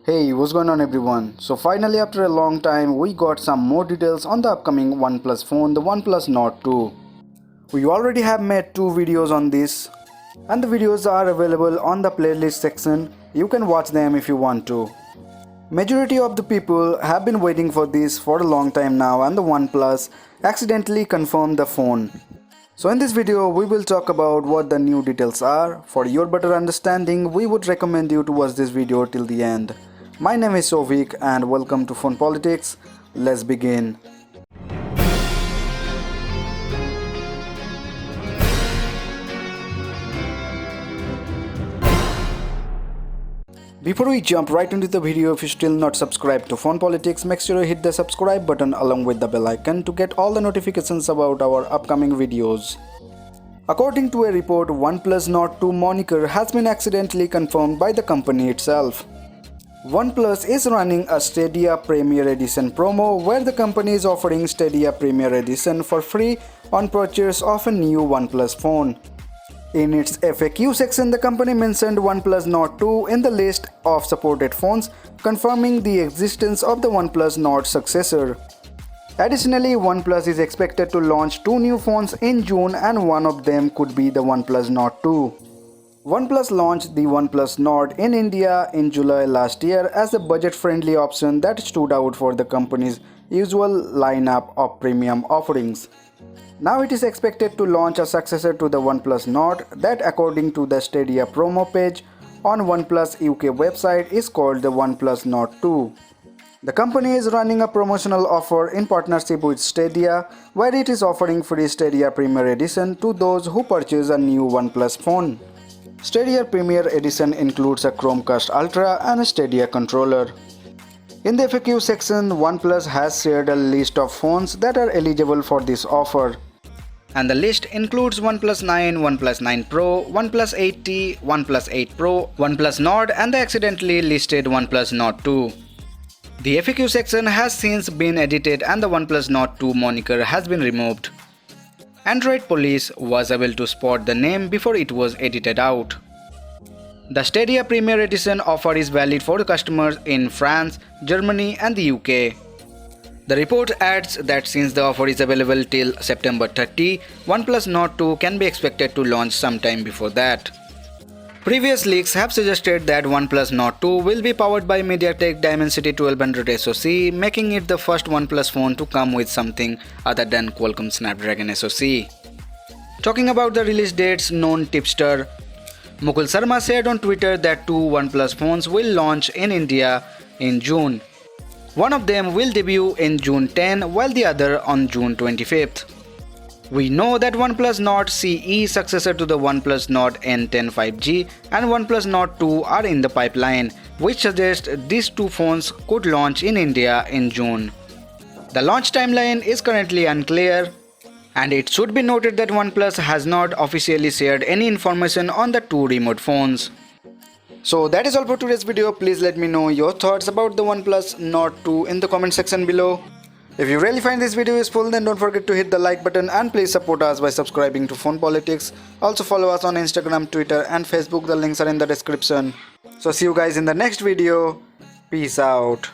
Hey, what's going on everyone? So finally after a long time we got some more details on the upcoming OnePlus phone, the OnePlus Nord 2. We already have made 2 videos on this and the videos are available on the playlist section. You can watch them if you want to. Majority of the people have been waiting for this for a long time now and the OnePlus accidentally confirmed the phone. So in this video we will talk about what the new details are. For your better understanding, we would recommend you to watch this video till the end. My name is Sovik and welcome to Phone Politics. Let's begin. Before we jump right into the video, if you're still not subscribed to Phone Politics, make sure you hit the subscribe button along with the bell icon to get all the notifications about our upcoming videos. According to a report, OnePlus Nord 2 moniker has been accidentally confirmed by the company itself. OnePlus is running a Stadia Premier Edition promo where the company is offering Stadia Premier Edition for free on purchase of a new OnePlus phone. In its FAQ section, the company mentioned OnePlus Nord 2 in the list of supported phones, confirming the existence of the OnePlus Nord successor. Additionally, OnePlus is expected to launch 2 new phones in June and one of them could be the OnePlus Nord 2. OnePlus launched the OnePlus Nord in India in July last year as a budget-friendly option that stood out for the company's usual lineup of premium offerings. Now it is expected to launch a successor to the OnePlus Nord that, according to the Stadia promo page on OnePlus UK website, is called the OnePlus Nord 2. The company is running a promotional offer in partnership with Stadia where it is offering free Stadia Premier Edition to those who purchase a new OnePlus phone. Stadia Premier Edition includes a Chromecast Ultra and a Stadia controller. In the FAQ section, OnePlus has shared a list of phones that are eligible for this offer. And the list includes OnePlus 9, OnePlus 9 Pro, OnePlus 8T, OnePlus 8 Pro, OnePlus Nord and the accidentally listed OnePlus Nord 2. The FAQ section has since been edited and the OnePlus Nord 2 moniker has been removed. Android Police was able to spot the name before it was edited out. The Stadia Premier Edition offer is valid for customers in France, Germany and the UK. The report adds that since the offer is available till September 30, OnePlus Nord 2 can be expected to launch sometime before that. Previous leaks have suggested that OnePlus Nord 2 will be powered by MediaTek Dimensity 1200 SoC, making it the first OnePlus phone to come with something other than Qualcomm Snapdragon SoC. Talking about the release dates, known tipster Mukul Sharma said on Twitter that 2 OnePlus phones will launch in India in June. One of them will debut in June 10 while the other on June 25th. We know that OnePlus Nord CE, successor to the OnePlus Nord N10 5G, and OnePlus Nord 2 are in the pipeline, which suggests these 2 phones could launch in India in June. The launch timeline is currently unclear, and it should be noted that OnePlus has not officially shared any information on the 2 remote phones. So that is all for today's video. Please let me know your thoughts about the OnePlus Nord 2 in the comment section below. If you really find this video useful, then don't forget to hit the like button and please support us by subscribing to Phone Politics. Also follow us on Instagram, Twitter and Facebook. The links are in the description. So see you guys in the next video. Peace out.